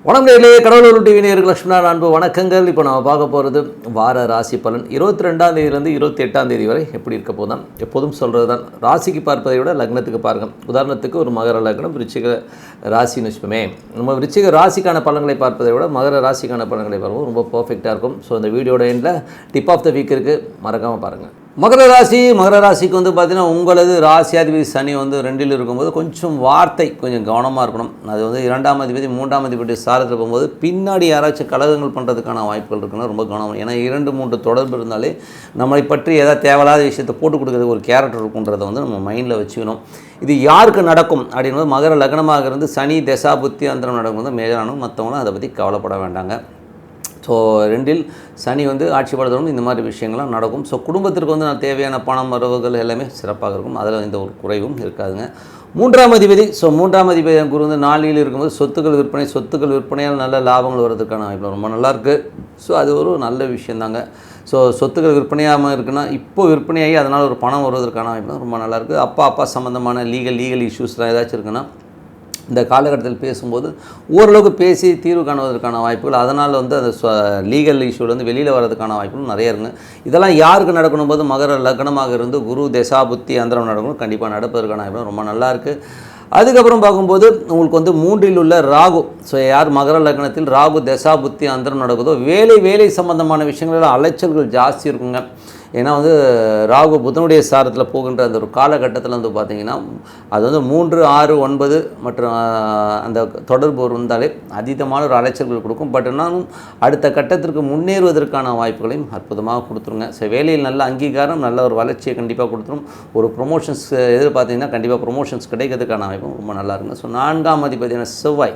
வணக்கம் கடவுளூர் டிவி நேயர்களுக்கு லட்சுமணா அன்பு வணக்கங்கள். இப்போ நம்ம பார்க்க போகிறது வார ராசி பலன் 22ஆம் தேதியிலேருந்து 28ஆம் தேதி வரை எப்படி இருக்க போதான். எப்போதும் சொல்கிறது தான், ராசிக்கு பார்ப்பதை விட லக்னத்துக்கு பாருங்கள். உதாரணத்துக்கு ஒரு மகர லக்னம் விருச்சிக ராசின்னு வச்சுப்போமே, நம்ம விருச்சிக ராசிக்கான பலன்களை பார்ப்பதை விட மகர ராசிக்கான பலன்களை பார்ப்போம் ரொம்ப பர்ஃபெக்டாக இருக்கும். ஸோ இந்த வீடியோட எண்டில் டிப் ஆஃப் த வீக் இருக்குது, மறக்காமல் பாருங்கள். மகர ராசிக்கு வந்து பார்த்திங்கன்னா உங்களது ராசியாதிபதி சனி வந்து 2ல் இருக்கும்போது கொஞ்சம் வார்த்தை கொஞ்சம் கவனமாக இருக்கணும். அது வந்து 2ஆம் அதிபதி 3ஆம் அதிபதி சாரத்தில் போகும்போது பின்னாடி யாராச்சும் கலகங்கள் பண்ணுறதுக்கான வாய்ப்புகள் இருக்குன்னா ரொம்ப கவனம். ஏன்னா 2-3 தொடர்பு இருந்தாலே நம்மளை பற்றி ஏதாவது தேவையில்லாத விஷயத்தை போட்டு கொடுக்குறதுக்கு ஒரு கேரக்டர் இருக்குன்றதை வந்து நம்ம மைண்டில் வச்சுக்கணும். இது யாருக்கு நடக்கும் அப்படின்றது மகர லக்னமாக இருந்து சனி தசா புத்தி அந்தரம் நடக்கும்போது மேஜரானும், மற்றவங்களும் அதை பற்றி கவலைப்பட வேண்டாங்க. ஸோ 2ல் சனி வந்து ஆட்சி படுத்தணும், இந்த மாதிரி விஷயங்கள்லாம் நடக்கும். ஸோ குடும்பத்திற்கு வந்து தேவையான பணம் வரவுகள் எல்லாமே சிறப்பாக இருக்கும், அதில் எந்த ஒரு குறைவும் இருக்காதுங்க. 3ஆம் அதிபதி குரு வந்து 4ல் இருக்கும்போது சொத்துக்கள் விற்பனையால் நல்ல லாபங்கள் வர்றதுக்கான வாய்ப்பு ரொம்ப நல்லாயிருக்கு. ஸோ அது ஒரு நல்ல விஷயந்தாங்க. ஸோ சொத்துக்கள் விற்பனையாமல் இருக்குன்னா இப்போ விற்பனையாகி அதனால் ஒரு பணம் வருவதற்கான வாய்ப்பு ரொம்ப நல்லாயிருக்கு. அப்பா சம்மந்தமான லீகல் இஷ்யூஸ்லாம் ஏதாச்சும் இருக்குன்னா இந்த காலகட்டத்தில் பேசும்போது ஓரளவுக்கு பேசி தீர்வு காணுவதற்கான வாய்ப்புகள், அதனால் வந்து அந்த லீகல் இஷ்யூலேருந்து வெளியில் வர்றதுக்கான வாய்ப்புகள் நிறைய இருக்குங்க. இதெல்லாம் யாருக்கு நடக்கணும் போது மகர லக்னமாக இருந்து குரு தசா புத்தி அந்தரம் நடக்கணும், கண்டிப்பாக நடப்பதற்கான வாய்ப்பு ரொம்ப நல்லாயிருக்கு. அதுக்கப்புறம் பார்க்கும்போது உங்களுக்கு வந்து 3ல் உள்ள ராகு, ஸோ யார் மகர லக்னத்தில் ராகு தசா புத்தி அந்தரம் நடக்குதோ வேலை சம்பந்தமான விஷயங்களில் அலைச்சல்கள் ஜாஸ்தி இருக்குங்க. ஏன்னா வந்து ராகு புதனுடைய சாரத்தில் போகின்ற அந்த ஒரு காலகட்டத்தில் வந்து பார்த்திங்கன்னா அது வந்து 3, 6, 9 மற்றும் அந்த தொடர்பு இருந்தாலே அதீதமான ஒரு அலைச்சல்கள் கொடுக்கும். பட் என்னாலும் அடுத்த கட்டத்திற்கு முன்னேறுவதற்கான வாய்ப்புகளையும் அற்புதமாக கொடுத்துருங்க. ஸோ வேலையில் நல்ல அங்கீகாரம், நல்ல ஒரு வளர்ச்சியை கண்டிப்பாக கொடுத்துரும். ஒரு ப்ரொமோஷன்ஸ் எதிர்பார்த்திங்கன்னா கண்டிப்பாக ப்ரொமோஷன்ஸ் கிடைக்கிறதுக்கான வாய்ப்பும் ரொம்ப நல்லா இருக்குங்க. ஸோ 4ஆம் அதிபதியான செவ்வாய்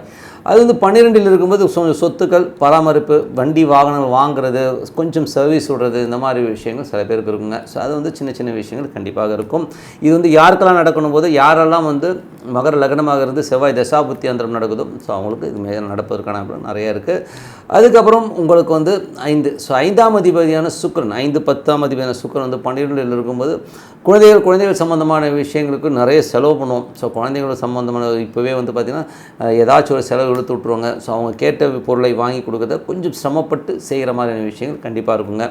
அது வந்து 12ல் இருக்கும்போது சொத்துக்கள் பராமரிப்பு, வண்டி வாகனங்கள் வாங்குறது, கொஞ்சம் சர்வீஸ் விடுறது, இந்த மாதிரி விஷயங்கள் சில பேருக்கு இருக்குங்க. ஸோ அது வந்து சின்ன விஷயங்கள் கண்டிப்பாக இருக்கும். இது வந்து யாருக்கெல்லாம் நடக்கணும் போது யாரெல்லாம் வந்து மகர லக்னமாக இருந்து செவ்வாய் தசா புத்தி அந்தரம் நடக்குதோ ஸோ அவங்களுக்கு இது மேலே நடப்பதற்கான நிறைய இருக்குது. அதுக்கப்புறம் உங்களுக்கு வந்து 5, ஸோ 5ஆம் அதிபதியான சுக்கிரன் 5-10ஆம் அதிபதியான சுக்கிரன் வந்து 12ல் இருக்கும்போது குழந்தைகள் சம்மந்தமான விஷயங்களுக்கு நிறைய செலவு பண்ணுவோம். ஸோ குழந்தைகள் சம்மந்தமான இப்போவே வந்து பார்த்திங்கன்னா ஏதாச்சும் ஒரு செலவு இழுத்து விட்ருவாங்க. ஸோ அவங்க கேட்ட பொருளை வாங்கி கொடுக்குறத கொஞ்சம் சிரமப்பட்டு செய்கிற மாதிரியான விஷயங்கள் கண்டிப்பாக இருக்குங்க.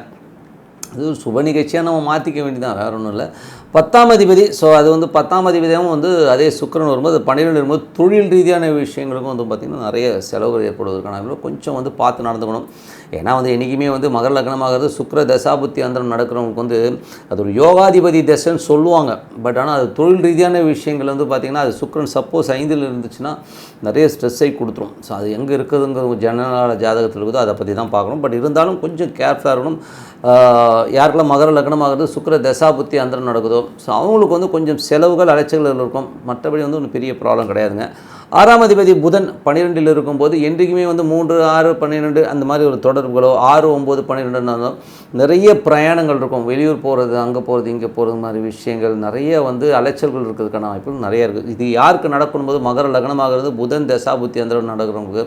அது ஒரு சுப நிகழ்ச்சியாக நம்ம மாற்றிக்க வேண்டியதான், வேறு ஒன்றும் இல்லை. 10ஆம் அதிபதி, ஸோ அது வந்து 10ஆம் அதிபதியாகவும் வந்து அதே சுக்கிரன் வரும்போது 12ல் இருக்கும்போது தொழில் ரீதியான விஷயங்களுக்கும் வந்து பார்த்திங்கன்னா நிறைய செலவுகள் ஏற்படுவதற்கான கொஞ்சம் வந்து பார்த்து நடந்துக்கணும். ஏன்னா வந்து என்றைக்குமே வந்து மகர லக்னமாகிறது சுக்கிர தசாபுத்தி அந்தரம் நடக்கிறவங்களுக்கு வந்து அது ஒரு யோகாதிபதி தசைன்னு சொல்லுவாங்க. பட் ஆனால் அது தொழில் ரீதியான விஷயங்கள் வந்து பார்த்திங்கன்னா அது சுக்கிரன் சப்போஸ் 5ல் இருந்துச்சுன்னா நிறைய ஸ்ட்ரெஸ்ஸை கொடுத்துரும். ஸோ அது எங்கே இருக்குதுங்கிற ஜனநாள ஜாதகத்தில் இருக்குதோ அதை பற்றி தான் பார்க்கணும். பட் இருந்தாலும் கொஞ்சம் கேர்ஃபுல்லாக இருக்கணும். யாருக்கெல்லாம் மகர லக்னமாகிறது சுக்கிர தசாபுத்தி அந்தரம் நடக்குதோ ஸோ அவங்களுக்கு வந்து கொஞ்சம் செலவுகள் அலைச்சல்கள் இருக்கும். மற்றபடி வந்து ஒன்றும் பெரிய ப்ராப்ளம் கிடையாதுங்க. 6ஆம் அதிபதி புதன் 12ல் இருக்கும்போது என்றைக்குமே வந்து 3, 6, 12 அந்த மாதிரி ஒரு தொடர்புகளோ 6, 9, 12 நிறைய பிரயாணங்கள் இருக்கும். வெளியூர் போகிறது, அங்கே போகிறது, இங்கே போகிறது மாதிரி விஷயங்கள் நிறைய வந்து அலைச்சல்கள் இருக்கிறதுக்கான வாய்ப்புகள் நிறைய இருக்குது. இது யாருக்கு நடக்கணும் போது மகர லக்னமாகிறது புதன் தசா புத்தி அந்தரம் நடக்கிறவங்களுக்கு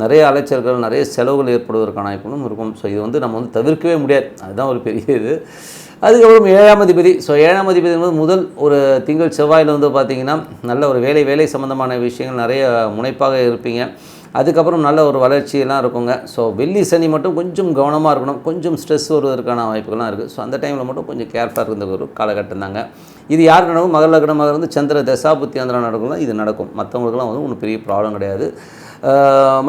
நிறைய அலைச்சல்கள், நிறைய செலவுகள் ஏற்படுவதற்கான வாய்ப்புகளும் இருக்கும். ஸோ இது வந்து நம்ம வந்து தவிர்க்கவே முடியாது, அதுதான் ஒரு பெரிய இது. அதுக்கப்புறம் 7ஆம் அதிபதி, ஸோ 7ஆம் அதிபதி வந்து முதல் ஒரு திங்கள் செவ்வாயில் வந்து பார்த்திங்கன்னா நல்ல ஒரு வேலை சம்மந்தமான விஷயங்கள் நிறைய முனைப்பாக இருப்பீங்க. அதுக்கப்புறம் நல்ல ஒரு வளர்ச்சியெல்லாம் இருக்குங்க. ஸோ வெள்ளி சனி மட்டும் கொஞ்சம் கவனமாக இருக்கணும், கொஞ்சம் ஸ்ட்ரெஸ் வருவதற்கான வாய்ப்புகள்லாம் இருக்குது. ஸோ அந்த டைமில் மட்டும் கொஞ்சம் கேர்ஃபுல்லாக இருந்த ஒரு காலகட்டம் தாங்க. இது யாருக்கு நடக்கும் மகர லக்னமாக இருந்து சந்திர தசா புத்தி அந்தரம் நடக்கும்னா இது நடக்கும். மற்றவங்களுக்குலாம் வந்து ஒன்றும் பெரிய ப்ராப்ளம் கிடையாது.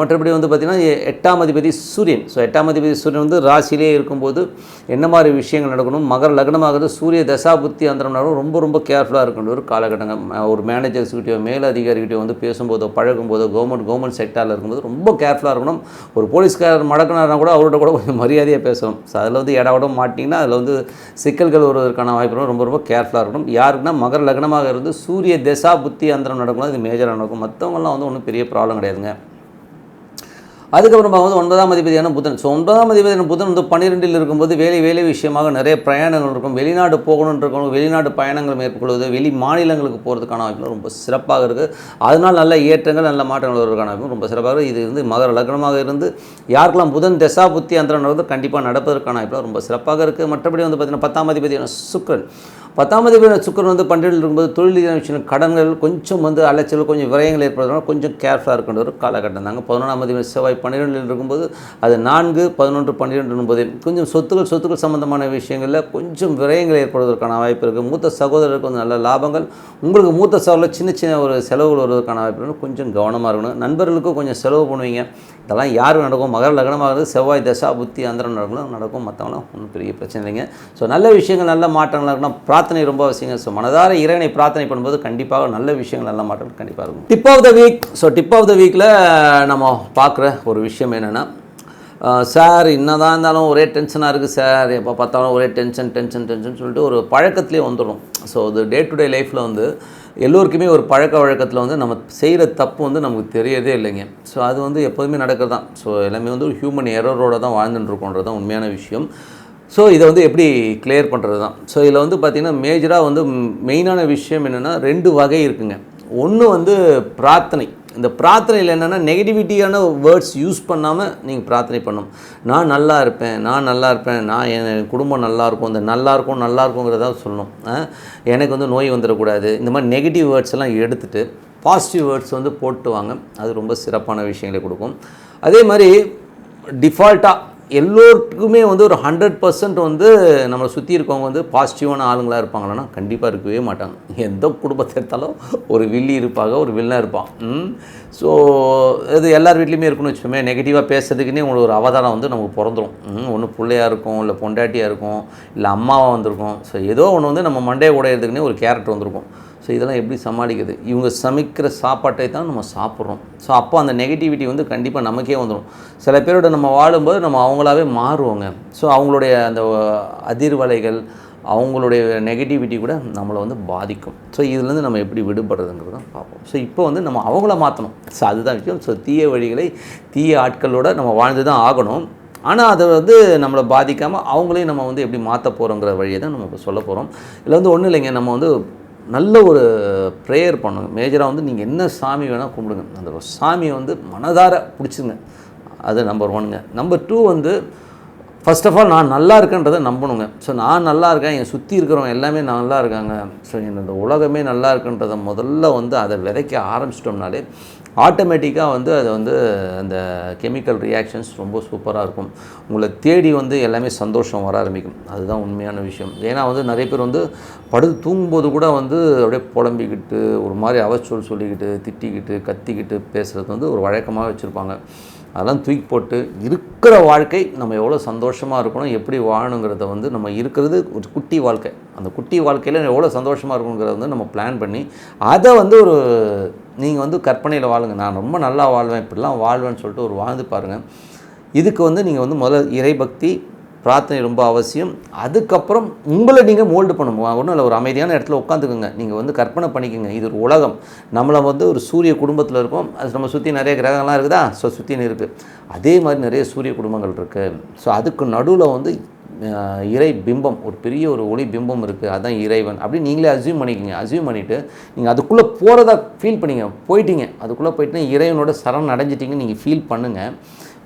மற்றபடி வந்து பார்த்திங்கன்னா 8ஆம் அதிபதி சூரியன், ஸோ 8ஆம் அதிபதி சூரியன் வந்து ராசியிலே இருக்கும்போது என்ன மாதிரி விஷயங்கள் நடக்கணும், மகர லக்னமாகிறது சூரிய தசா புத்தி அந்தரம் நடக்கும். ரொம்ப கேர்ஃபுல்லாக இருக்கணும் ஒரு காலகட்டங்கள். ஒரு மேனேஜர்ஸ்கிட்டயோ மேல் அதிகாரிகிட்டயோ வந்து பேசும்போதோ பழகும்போதோ கவர்மெண்ட் செக்டாரில் இருக்கும்போது ரொம்ப கேர்ஃபுல்லாக இருக்கணும். ஒரு போலீஸ்காரர் மடக்கினார்னா கூட அவர்கிட்ட கூட கொஞ்சம் மரியாதையாக பேசணும். ஸோ அதில் வந்து இடவிட மாட்டிங்கன்னா அதில் வந்து சிக்கல்கள் வருவதற்கான வாய்ப்பு ரொம்ப கேர்ஃபுல்லாக இருக்கணும். யாருக்குன்னா மகர லக்னமாக இருந்து சூரிய தசா புத்தி அந்தரம் நடக்கணும், இது மேஜராக நடக்கும். மற்றவங்களாம் வந்து ஒன்றும் பெரிய ப்ராப்ளம் கிடையாதுங்க. அதுக்கப்புறம் பார்க்கும்போது 9ஆம் அதிபதியான புதன், ஸோ 9ஆம் அதிபதியான புதன் வந்து 12ல் இருக்கும்போது வேலை விஷயமாக நிறைய பிரயாணங்கள் இருக்கும். வெளிநாடு போகணுன்னு இருக்கணும், வெளிநாடு பயணங்கள் மேற்கொள்வது, வெளி மாநிலங்களுக்கு போகிறதுக்கான வாய்ப்புகள் ரொம்ப சிறப்பாக இருக்குது. அதனால் நல்ல ஏற்றங்கள் நல்ல மாற்றங்கள் வருவதற்கான வாய்ப்பு ரொம்ப சிறப்பாக இருக்குது. இது வந்து மகர லக்னமாக இருந்து யாருக்கெல்லாம் புதன் தசா புத்தி அந்தரம் நடக்குது கண்டிப்பாக நடப்பதற்கான வாய்ப்புகள் ரொம்ப சிறப்பாக இருக்குது. மற்றபடி வந்து பார்த்திங்கன்னா 10ஆம் அதிபதியான சுக்கிரன் 10ஆம் அதிபதி சுக்கிரன் வந்து 12 இருக்கும்போது தொழில் விஷயம் கடன்கள் கொஞ்சம் வந்து அலைச்சல் கொஞ்சம் விரயங்கள் ஏற்படுறதுனால கொஞ்சம் கேர்ஃபுல்லாக இருக்கின்ற ஒரு காலகட்டம் தாங்க. 11ஆம் அதிபதி செவ்வாய் 12 இருக்கும்போது அது 4, 11, 12 என்பது கொஞ்சம் சொத்துக்கள் சம்பந்தமான விஷயங்களில் கொஞ்சம் விரயங்கள் ஏற்படுவதற்கான வாய்ப்பு இருக்குது. மூத்த சகோதரருக்கு வந்து நல்ல லாபங்கள், உங்களுக்கு மூத்த சகோதரர் சின்ன ஒரு செலவுகள் வருவதற்கான வாய்ப்பு இருக்குது. கொஞ்சம் கவனமாக இருக்கணும். நண்பர்களுக்கும் கொஞ்சம் செலவு பண்ணுவீங்க. இதெல்லாம் யாரும் நடக்கும். மகர லக்னமாகிறது செவ்வாய் தசா புத்தி அந்தரம் நடக்கும். மற்றவங்களாம் ஒன்றும் பெரிய பிரச்சனை இல்லைங்க. ஸோ நல்ல விஷயங்கள் நல்ல மாற்றங்கள் இருக்கணும். பிரார்த்தனை ரொம்ப அவசியங்க. ஸோ மனதார இறைவனை பிரார்த்தனை பண்ணும்போது கண்டிப்பாக நல்ல விஷயங்கள் நல்ல மாற்றங்கள் கண்டிப்பாக இருக்கும். Tip of the week. So tip of the வீக்கில் நம்ம பார்க்குற ஒரு விஷயம் என்னென்னா, சார் என்னதான் இருந்தாலும் ஒரே டென்ஷனாக இருக்குது சார், எப்போ பார்த்தாலும் ஒரே டென்ஷன் சொல்லிட்டு ஒரு பழக்கத்துலேயே வந்துடும். ஸோ அது டே டு டே லைஃப்பில் வந்து எல்லோருக்குமே ஒரு பழக்க வழக்கத்தில் வந்து நம்ம செய்கிற தப்பு வந்து நமக்கு தெரியறதே இல்லைங்க. ஸோ அது வந்து எப்போதுமே நடக்கிறது தான். ஸோ எல்லாமே வந்து ஒரு ஹியூமன் எரரோடு தான் வாழ்ந்துட்டுருக்கோன்றது தான் உண்மையான விஷயம். ஸோ இதை வந்து எப்படி கிளியர் பண்ணுறது தான். ஸோ இதில் வந்து பார்த்திங்கன்னா மேஜராக வந்து மெயினான விஷயம் என்னென்னா 2 வகை இருக்குங்க. ஒன்று வந்து பிரார்த்தனை. இந்த பிரார்த்தனையில் என்னென்னா நெகட்டிவிட்டியான வேர்ட்ஸ் யூஸ் பண்ணாமல் நீங்கள் பிரார்த்தனை பண்ணணும். நான் நல்லா இருப்பேன், நான் என் குடும்பம் நல்லாயிருக்கும், இந்த நல்லாயிருக்குங்கிறத சொல்லணும். எனக்கு வந்து நோய் வந்துடக்கூடாது. இந்த மாதிரி நெகட்டிவ் வேர்ட்ஸ் எல்லாம் எடுத்துகிட்டு பாசிட்டிவ் வேர்ட்ஸ் வந்து போட்டு வாங்க. அது ரொம்ப சிறப்பான விஷயங்களை கொடுக்கும். அதே மாதிரி டிஃபால்ட்டாக எல்லோருக்குமே வந்து ஒரு 100% வந்து நம்மளை சுற்றி இருக்கவங்க வந்து பாசிட்டிவான ஆளுங்களாக இருப்பாங்களன்னா கண்டிப்பாக இருக்கவே மாட்டாங்க. எந்த குடும்பத்தை எடுத்தாலும் ஒரு வில்லி இருப்பாங்க, ஒரு வில்லன் இருப்பான். ஸோ இது எல்லார் வீட்லேயுமே இருக்குன்னு வச்சுக்கோமே. நெகட்டிவாக பேசுறதுக்குன்னே உங்களுக்கு ஒரு அவதாரம் வந்து நமக்கு பிறந்துடும். ஒன்று பிள்ளையாக இருக்கும், இல்லை பொண்டாட்டியாக இருக்கும், இல்லை அம்மாவாக வந்திருக்கும். ஸோ ஏதோ ஒன்று வந்து நம்ம மண்டையை உடையிறதுக்குன்னே ஒரு கேரக்டர் வந்திருக்கும். ஸோ இதெல்லாம் எப்படி சமாளிக்கிறது? இவங்க சமைக்கிற சாப்பாட்டை தான் நம்ம சாப்பிட்றோம். ஸோ அப்போ அந்த நெகட்டிவிட்டி வந்து கண்டிப்பாக நமக்கே வந்துடும். சில பேரோட நம்ம வாழும்போது நம்ம அவங்களாவே மாறுவோங்க. ஸோ அவங்களுடைய அந்த அதிர்வலைகள், அவங்களுடைய நெகட்டிவிட்டி கூட நம்மளை வந்து பாதிக்கும். ஸோ இதுலேருந்து நம்ம எப்படி விடுபடுறதுங்கிறத பார்ப்போம். ஸோ இப்போ வந்து நம்ம அவங்கள மாற்றணும். ஸோ அதுதான் விஷயம். ஸோ தீய வழிகளை தீய ஆட்களோடு நம்ம வாழ்ந்து தான் ஆகணும். ஆனால் அதை வந்து நம்மளை பாதிக்காமல் அவங்களையும் நம்ம வந்து எப்படி மாற்ற போகிறோங்கிற வழியை தான் நம்ம இப்போ சொல்ல போகிறோம். இதில் வந்து ஒன்றும் இல்லைங்க, நம்ம வந்து நல்ல ஒரு ப்ரேயர் பண்ணுங்க. மேஜராக வந்து நீங்கள் என்ன சாமி வேணால் கும்பிடுங்க. அந்த சாமியை வந்து மனதார பிடிச்சிங்க. அது நம்பர் 1ங்க. நம்பர் 2 வந்து ஃபர்ஸ்ட் ஆஃப் ஆல் நான் நல்லா இருக்கேன்றதை நம்பணுங்க. ஸோ நான் நல்லா இருக்கேன், என் சுற்றி இருக்கிறவங்க எல்லாமே நல்லா இருக்காங்க, ஸோ இந்த உலகமே நல்லா இருக்குன்றதை முதல்ல வந்து அதை விதைக்க ஆரம்பிச்சிட்டோம்னாலே ஆட்டோமேட்டிக்காக வந்து அது வந்து அந்த கெமிக்கல் ரியாக்ஷன்ஸ் ரொம்ப சூப்பராக இருக்கும். உங்களை தேடி வந்து எல்லாமே சந்தோஷம் வர ஆரம்பிக்கும். அதுதான் உண்மையான விஷயம். ஏன்னா வந்து நிறைய பேர் வந்து படுத்து தூங்கும்போது கூட வந்து அப்படியே புலம்பிக்கிட்டு ஒரு மாதிரி அவச்சொல் சொல்லிக்கிட்டு திட்டிக்கிட்டு கத்திக்கிட்டு பேசுகிறது வந்து ஒரு வழக்கமாக வச்சுருப்பாங்க. அதெல்லாம் தூக்கி போட்டு இருக்கிற வாழ்க்கை நம்ம எவ்வளோ சந்தோஷமாக இருக்கணும், எப்படி வாழணுங்கிறத வந்து நம்ம இருக்கிறது ஒரு குட்டி வாழ்க்கை. அந்த குட்டி வாழ்க்கையில் எவ்வளோ சந்தோஷமாக இருக்கணுங்கிறத வந்து நம்ம பிளான் பண்ணி அதை வந்து ஒரு நீங்கள் வந்து கற்பனையில் வாழுங்க. நான் ரொம்ப நல்லா வாழ்வேன், இப்படிலாம் வாழ்வேன்னு சொல்லிட்டு ஒரு வாழ்ந்து பாருங்கள். இதுக்கு வந்து நீங்கள் வந்து முதல்ல இறைபக்தி பிரார்த்தனை ரொம்ப அவசியம். அதுக்கப்புறம் உங்களை நீங்கள் மோல்டு பண்ணணும். ஒன்றும் இல்லை, ஒரு அமைதியான இடத்துல உட்காந்துக்குங்க. நீங்கள் வந்து கற்பனை பண்ணிக்கோங்க, இது ஒரு உலகம். நம்மளை வந்து ஒரு சூரிய குடும்பத்தில் இருக்கோம். அது நம்ம சுற்றி நிறைய கிரகங்கள்லாம் இருக்குதா? ஸோ சுற்றின்னு இருக்குது. அதே மாதிரி நிறைய சூரிய குடும்பங்கள் இருக்குது. ஸோ அதுக்கு நடுவில் வந்து இறை பிம்பம், ஒரு பெரிய ஒரு ஒளி பிம்பம் இருக்குது, அதுதான் இறைவன் அப்படின்னு நீங்களே அசியூம் பண்ணிக்கிங்க. அசியூம் பண்ணிவிட்டு நீங்கள் அதுக்குள்ளே போகிறதா ஃபீல் பண்ணிங்க. போயிட்டீங்க, அதுக்குள்ளே போயிட்டு இறைவனோட சரண் அடைஞ்சிட்டிங்கன்னு நீங்கள் ஃபீல் பண்ணுங்கள்.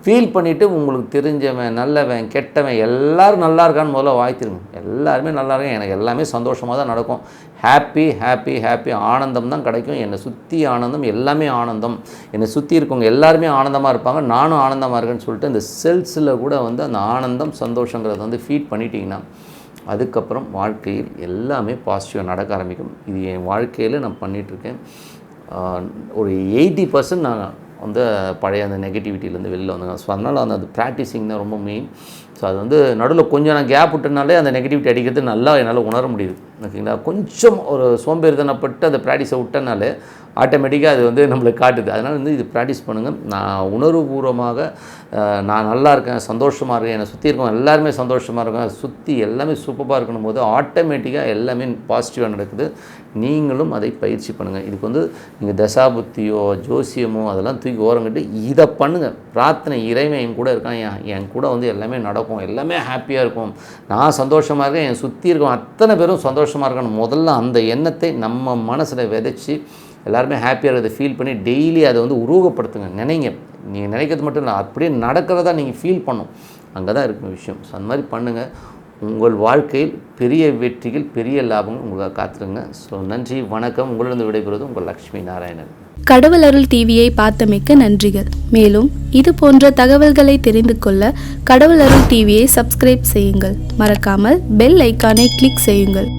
ஃபீல் பண்ணிவிட்டு உங்களுக்கு தெரிஞ்சவன் நல்லவன் கெட்டவன் எல்லோரும் நல்லா இருக்கான்னு முதல்ல வாழ்த்திருங்க. எல்லாருமே நல்லா இருக்கேன், எனக்கு எல்லாமே சந்தோஷமாக தான் நடக்கும், ஹாப்பி ஹாப்பி ஹாப்பி ஆனந்தம் தான் கிடைக்கும், என்னை சுற்றி ஆனந்தம், எல்லாமே ஆனந்தம், என்னை சுற்றி இருக்கவங்க எல்லாருமே ஆனந்தமாக இருப்பாங்க, நானும் ஆனந்தமாக இருக்கேன்னு சொல்லிட்டு இந்த செல்ஸில் கூட வந்து அந்த ஆனந்தம் சந்தோஷங்கிறத வந்து ஃபீட் பண்ணிட்டீங்கன்னா அதுக்கப்புறம் வாழ்க்கையில் எல்லாமே பாசிட்டிவாக நடக்க ஆரம்பிக்கும். இது என் வாழ்க்கையில் நான் பண்ணிகிட்ருக்கேன். ஒரு 80% நான் வந்து பழைய அந்த நெகட்டிவிட்டியிலேருந்து வெளியில் வந்தாங்க. ஸோ அதனால் அந்த ப்ராக்டிஸிங் தான் ரொம்ப மெயின். ஸோ அது வந்து நடுவில் கொஞ்சம் நான் கேப் விட்டனாலே அந்த நெகட்டிவிட்டி அடிக்கிறது நல்லா என்னால் உணர முடியுது. ஓகேங்களா? கொஞ்சம் ஒரு சோம்பேறித்தனப்பட்டு அந்த ப்ராக்டிஸை விட்டனாலே ஆட்டோமேட்டிக்காக அது வந்து நம்மளுக்கு காட்டுது. அதனால் வந்து இது ப்ராக்டிஸ் பண்ணுங்கள். நான் உணர்வுபூர்வமாக நான் நல்லா இருக்கேன், சந்தோஷமாக இருக்கேன், என்னை சுற்றி இருக்கோம் எல்லாருமே சந்தோஷமாக இருக்கேன், சுற்றி எல்லாமே சூப்பராக இருக்கணும் போது ஆட்டோமேட்டிக்காக எல்லாமே பாசிட்டிவாக நடக்குது. நீங்களும் அதை பயிற்சி பண்ணுங்கள். இதுக்கு வந்து நீங்கள் தசாபுத்தியோ ஜோசியமோ அதெல்லாம் தூக்கி ஓரங்கிட்டு இதை பண்ணுங்கள். பிரார்த்தனை, இறைவன் என் கூட இருக்கான், என் கூட வந்து எல்லாமே நடக்கும், எல்லாமே ஹாப்பியாக இருக்கும், நான் சந்தோஷமாக இருக்கேன், என் சுற்றி இருக்கோம் அத்தனை பேரும் சந்தோஷமாக இருக்கணும். முதல்ல அந்த எண்ணத்தை நம்ம மனசில் விதைச்சி எல்லாருமே ஹாப்பியாக இருக்கிறத ஃபீல் பண்ணி டெய்லி அதை வந்து உருவகப்படுத்துங்க. நினைங்க, நீங்கள் நினைக்கிறது மட்டும் இல்லை, அப்படியே நடக்கிறதா நீங்கள் ஃபீல் பண்ணும். அங்கே தான் இருக்கும் விஷயம். ஸோ அந்த மாதிரி பண்ணுங்கள். உங்கள் வாழ்க்கையில் பெரிய வெற்றிகள், பெரிய லாபங்கள் உங்களுக்கு காத்துருங்க. ஸோ நன்றி, வணக்கம். உங்களிடம் விடைபெறுவது உங்கள் லக்ஷ்மி நாராயணன். கடவுள் அருள் டிவியை பார்த்தமைக்க நன்றிகள். மேலும் இது போன்ற தகவல்களை தெரிந்து கொள்ள கடவுள் அருள் டிவியை சப்ஸ்கிரைப் செய்யுங்கள். மறக்காமல் பெல் ஐக்கானை கிளிக் செய்யுங்கள்.